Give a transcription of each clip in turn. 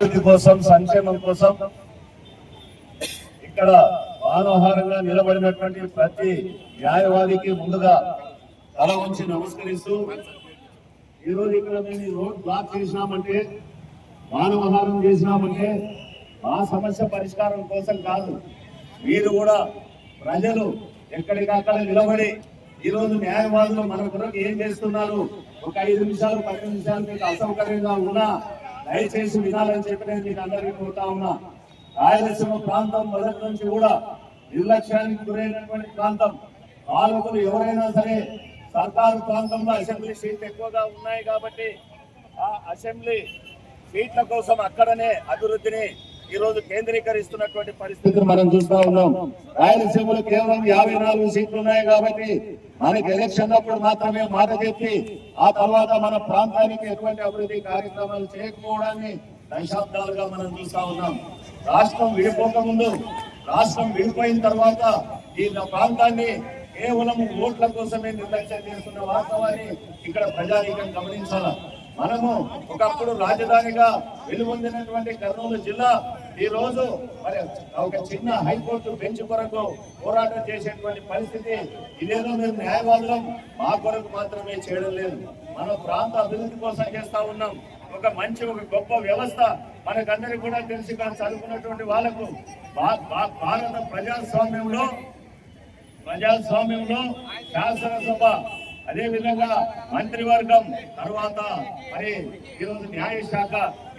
అభివృద్ధి కోసం సంక్షేమం కోసం ఇక్కడ వానోహారంగా నిలబడినటువంటి ప్రతి న్యాయవాదికి ముందుగా తల ఉంచి నమస్కరిస్తూ ఈరోజు ఇక్కడ మేము ఈ రోడ్ బ్లాక్ చేసినామంటే వానోహారం చేసినామంటే ఆ సమస్య పరిష్కారం కోసం కాదు. మీరు కూడా ప్రజలు ఎక్కడికక్కడ నిలబడి ఈరోజు న్యాయవాదులు మన కొరకు ఏం చేస్తున్నారు, ఒక 5 నిమిషాలు 10 నిమిషాలు మీకు అసౌకర్యంగా ఉన్నా దయచేసి వినాలని చెప్పి నేను మీకు అందరికీ కోరుతా ఉన్నా. రాయలసీమ ప్రాంతం మొదటి నుంచి కూడా నిర్లక్ష్యానికి గురైనటువంటి ప్రాంతం. పాలకులు ఎవరైనా సరే సర్కారు ప్రాంతంలో అసెంబ్లీ సీట్లు ఎక్కువగా ఉన్నాయి కాబట్టి ఆ అసెంబ్లీ సీట్ల కోసం అక్కడనే అభివృద్ధిని ఈ రోజు కేంద్రీకరిస్తున్నటువంటి పరిస్థితిని మనం చూస్తా ఉన్నాం. రాయలసీమలో కేవలం 54 సీట్లు ఉన్నాయి కాబట్టి మనకి ఎలక్షన్ అప్పుడు మాత్రమే మాట చెప్పి ఆ తర్వాత మన ప్రాంతానికి ఎటువంటి అభివృద్ధి కార్యక్రమాలు చేయకపోవడాన్ని దశాబ్దాలుగా మనం చూస్తా ఉన్నాం. రాష్ట్రం విడిపోకముందు, రాష్ట్రం విడిపోయిన తర్వాత ఈ ప్రాంతాన్ని కేవలం ఓట్ల కోసమే నిర్లక్ష్యం చేస్తున్న వాస్తవాన్ని ఇక్కడ ప్రజానీకం గమనించాల. మనము ఒకప్పుడు రాజధానిగా వెలుగొందినటువంటి కర్నూలు జిల్లా ఈ రోజు మరి ఒక చిన్న హైకోర్టు బెంచ్ కొరకు పోరాటం చేసేటువంటి పరిస్థితి. ఇదేదో మేము న్యాయవాదులం మా కొరకు మాత్రమే చేయడం లేదు, మన ప్రాంత అభివృద్ధి కోసం చేస్తా ఉన్నాం. ఒక గొప్ప వ్యవస్థ మనకందరికి కూడా తెలిసి కానీ చదువుకున్నటువంటి వాళ్ళకు భారత ప్రజాస్వామ్యంలో శాసనసభ అదే విధంగా మంత్రివర్గం తర్వాత మరి ఈరోజు న్యాయశాఖ,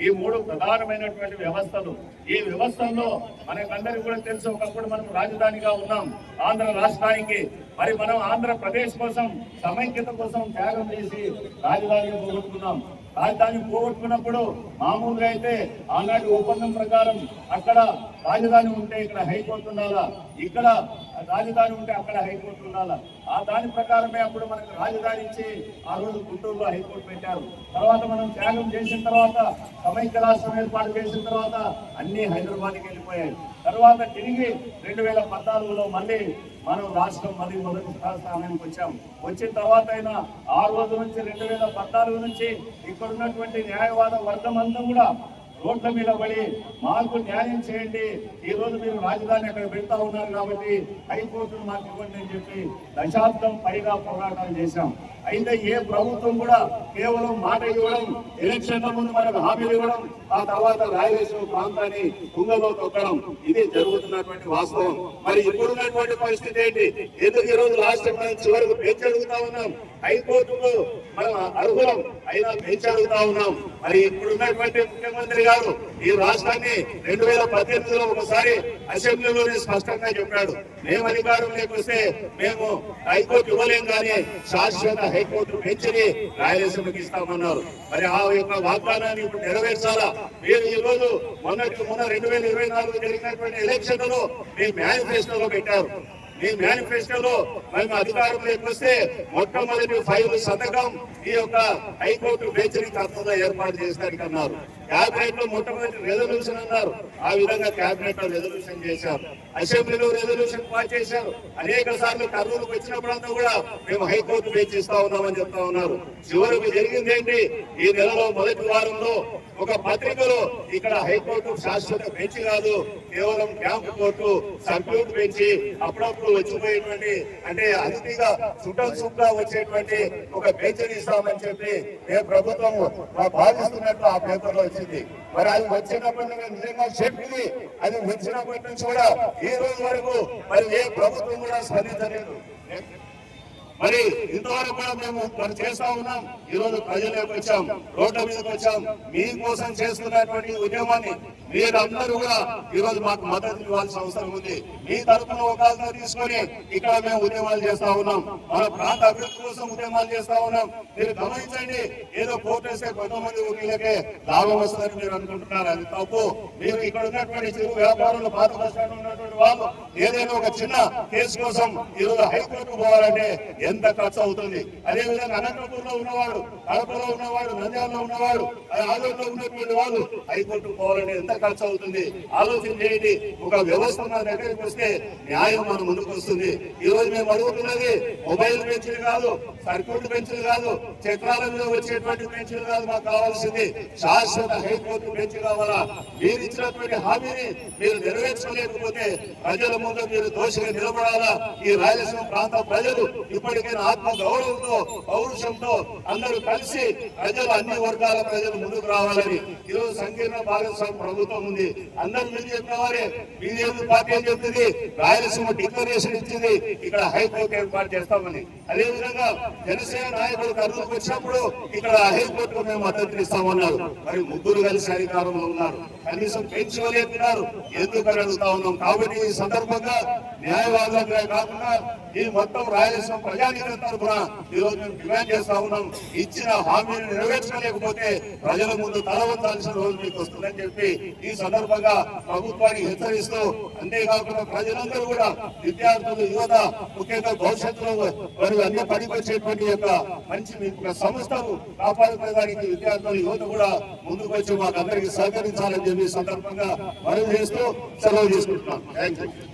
ఈ 3 ప్రధానమైనటువంటి వ్యవస్థలు. ఈ వ్యవస్థల్లో మనకందరికీ కూడా తెలుసు, ఒకప్పుడు మనం రాజధానిగా ఉన్నాం ఆంధ్ర రాష్ట్రానికి. మరి మనం ఆంధ్రప్రదేశ్ కోసం సమైక్యత కోసం త్యాగం చేసి రాజధానిగా పోగొట్టుకున్నాం. రాజధాని పోగొట్టుకున్నప్పుడు మామూలుగా అయితే ఆనాటి ఒప్పందం ప్రకారం అక్కడ రాజధాని ఉంటే ఇక్కడ హైకోర్టు ఉండాలా, ఇక్కడ రాజధాని ఉంటే అక్కడ హైకోర్టు ఉండాలా. ఆ దాని ప్రకారమే అప్పుడు మనకు రాజధాని ఇచ్చి ఆ రోజు గుంటూరులో హైకోర్టు పెట్టారు. తర్వాత మనం త్యాగం చేసిన తర్వాత సమైక్య రాష్ట్రం ఏర్పాటు చేసిన తర్వాత అన్ని హైదరాబాద్కి వెళ్ళిపోయాయి. తర్వాత తిరిగి 2014లో మళ్ళీ మనం రాష్ట్రం మొదటి స్థానానికి వచ్చాం. వచ్చిన తర్వాత అయినా ఆ రోజు నుంచి 2014 నుంచి ఇక్కడ ఉన్నటువంటి న్యాయవాద వర్గం అంతా కూడా రోడ్ల మీద పడి మాకు న్యాయం చేయండి, ఈ రోజు మీరు రాజధాని అక్కడ పెడతా ఉన్నారు కాబట్టి హైకోర్టును మాకు ఇవ్వండి అని చెప్పి దశాబ్దం పైగా పోరాటాలు చేశాం. అయితే ఏ ప్రభుత్వం కూడా కేవలం మాట ఇవ్వడం, ఎలక్షన్ల ముందు మనకు హామీలు ఇవ్వడం, ఆ తర్వాత రాయలసీమ ప్రాంతాన్ని కుంగలో తొక్కడం, ఇది జరుగుతున్నటువంటి వాస్తవం. మరి ఇప్పుడున్నటువంటి పరిస్థితి ఏంటి? ఎందుకు ఈ రోజు రాష్ట్రం చివరకు పెంచడుగుతా ఉన్నాం, హైకోర్టుకు మనం అర్హులం అయినా పెంచడుగుతా ఉన్నాం. మరి ఇప్పుడున్నటువంటి ముఖ్యమంత్రి గారు ఈ రాష్ట్రాన్ని 2018లో ఒకసారి అసెంబ్లీలోనే స్పష్టంగా చెప్పాడు, మేము అధికారం లేకొస్తే మేము హైకోర్టు ఇవ్వలేం కానీ శాశ్వత హైకోర్టు పెంచి రాయలసీమకి ఇస్తామన్నారు. మరి ఆ యొక్క వాగ్దానాన్ని ఇప్పుడు నెరవేర్చాలా? మీరు ఈ రోజు మొన్న 2024 జరిగినటువంటి ఎలక్షన్లలో మీ మేనిఫెస్టోలో పెట్టారు. మీ మేనిఫెస్టోలో మేము అధికారం లేకొస్తే మొట్టమొదటి 5 సంతకం ఈ యొక్క హైకోర్టు బెంచ్ని తప్పకుండా ఏర్పాటు చేస్తానికి అన్నారు. క్యాబినెట్ లో మొట్టమొదటి రెజల్యూషన్ అన్నారు, ఆ విధంగా క్యాబినెట్ లో రెజల్యూషన్ చేశారు. అసెంబ్లీలో రెజల్యూషన్ పాస్ చేశారు. అనేక సార్లు కర్నూలుకు వచ్చినప్పుడంతా కూడా మేము హైకోర్టు బెంచ్ ఇస్తా ఉన్నామని చెప్తా ఉన్నారు. చివరికి జరిగింది ఏంటి? ఈ నెలలో మొదటి వారంలో ఒక పత్రికలో ఇక్కడ హైకోర్టు శాశ్వత బెంచ్ కాదు, కేవలం క్యాంపు కోర్టు, సర్క్యూట్ బెంచ్, అప్పుడప్పుడు వచ్చిపోయేటువంటి అంటే అతిథిగా సుఖంగా వచ్చేటువంటి ఒక బెంచ్ ఇస్తామని చెప్పి ఏ ప్రభుత్వం భావిస్తున్నట్టు ఆ పేపర్ లో వచ్చింది. మరి అది వచ్చినప్పటి నిజంగా చెప్పింది, అది వచ్చినప్పటి నుంచి కూడా ఈ రోజు వరకు మరి ఏ ప్రభుత్వం కూడా స్పందించలేదు. మరి ఇంతవరకు కూడా మేము చేస్తా ఉన్నాం. ఈ రోజు ప్రజలకు వచ్చాం, రోడ్ల మీదకి వచ్చాం, మీకోసం చేస్తున్నటువంటి ఉద్యమాన్ని మీరందరూ కూడా ఈ రోజు మాకు మద్దతు ఇవ్వాల్సిన అవసరం ఉంది. మీ తరఫున ఒకరితో తీసుకొని ఇక్కడ మేము ఉద్యమాలు చేస్తా ఉన్నాం, మన ప్రాంత అభివృద్ధి కోసం ఉద్యమాలు చేస్తా ఉన్నాం. మీరు గమనించండి, ఏదో కోర్టు వేస్తే కొంతమంది వకీలకే లాభం వస్తుందని మీరు అనుకుంటున్నారు, అది తప్పు. మీరు ఇక్కడ ఉన్నటువంటి చిరు వ్యాపారులు, పాత బస్ స్టాండ్ ఉన్నటువంటి వాళ్ళు ఏదైనా ఒక చిన్న కేసు కోసం ఈ రోజు హైకోర్టు పోవాలంటే ఎంత ఖర్చు అవుతుంది. అదే విధంగా అనంతపూర్లో ఉన్నవాడు, కడపలో ఉన్నవాడు, నంద్యాలలో ఉన్నవాడు, ఆదోళనలో ఉన్నటువంటి వాళ్ళు హైకోర్టు పోవాలంటే ఎంత ఖర్చు అవుతుంది ఆలోచన చేయండి. ఒక వ్యవస్థ మన దగ్గరికి వస్తే న్యాయం మన ముందుకు వస్తుంది. ఈ రోజు మేము అడుగుతున్నది మొబైల్ బెంచ్లు కాదు, సర్క్యూట్ బెంచ్లు కాదు, చక్రాల మీద వచ్చేటువంటి బెంచ్లు కాదు. మాకు కావాల్సింది శాశ్వత హైకోర్టు బెంచ్ కావాలా. మీరు ఇచ్చినటువంటి హామీని మీరు నెరవేర్చలేకపోతే ప్రజల ముందు మీరు దోషిగా నిలబడాలా. ఈ రాయలసీమ ప్రాంత ప్రజలు ఇప్పటికైనా ఆత్మ గౌరవంతో, పౌరుషంతో అందరూ కలిసి ప్రజలు, అన్ని వర్గాల ప్రజలు ముందుకు రావాలని ఈరోజు సంకీర్ణ భాగస్వామ్య ప్రభుత్వం ఉంది. అందరూ మీరు చెప్పిన వారే బీజేపీ పార్టీ అని చెప్తుంది, రాయలసీమ డిక్లరేషన్ ఇచ్చింది, ఇక్కడ హైకోర్టు ఏర్పాటు చేస్తామని. అదేవిధంగా జనసేన నాయకులు కర్నూలుకు వచ్చినప్పుడు ఇక్కడ హైకోర్టుకు మేము మద్దతు ఇస్తామన్నారు. మరి ముగ్గురు కలిసి అధికారంలో ఉన్నారు, కనీసం పెంచుకోలేకున్నారు. ఎందుకని అడుగుతా ఉన్నాం. కాబట్టి ఈ సందర్భంగా న్యాయవాదులుగా కాకుండా ఈ మొత్తం రాయలసీమ ప్రజానీకరణ తరఫున ఈరోజు మేము డిమాండ్ చేస్తా ఉన్నాం. ఇచ్చిన హామీని నెరవేర్చలేకపోతే ప్రజల ముందు తలవంచాల్సిన రోజు మీకు వస్తుందని చెప్పి ఈ సందర్భంగా ప్రభుత్వానికి హెచ్చరిస్తూ, అంతేకాకుండా ప్రజలందరూ కూడా విద్యార్థులు, యువత, ముఖ్యంగా భవిష్యత్తులో వారు అన్ని పనికొచ్చేటువంటి యొక్క మంచి సంస్థను కాపాడుకోవడానికి విద్యార్థులు, యువత కూడా ముందుకు వచ్చి మాకు అందరికీ సహకరించాలని చెప్పి సందర్భంగా మనం చేస్తూ సెలవు తీసుకుంటున్నాం. Thank you.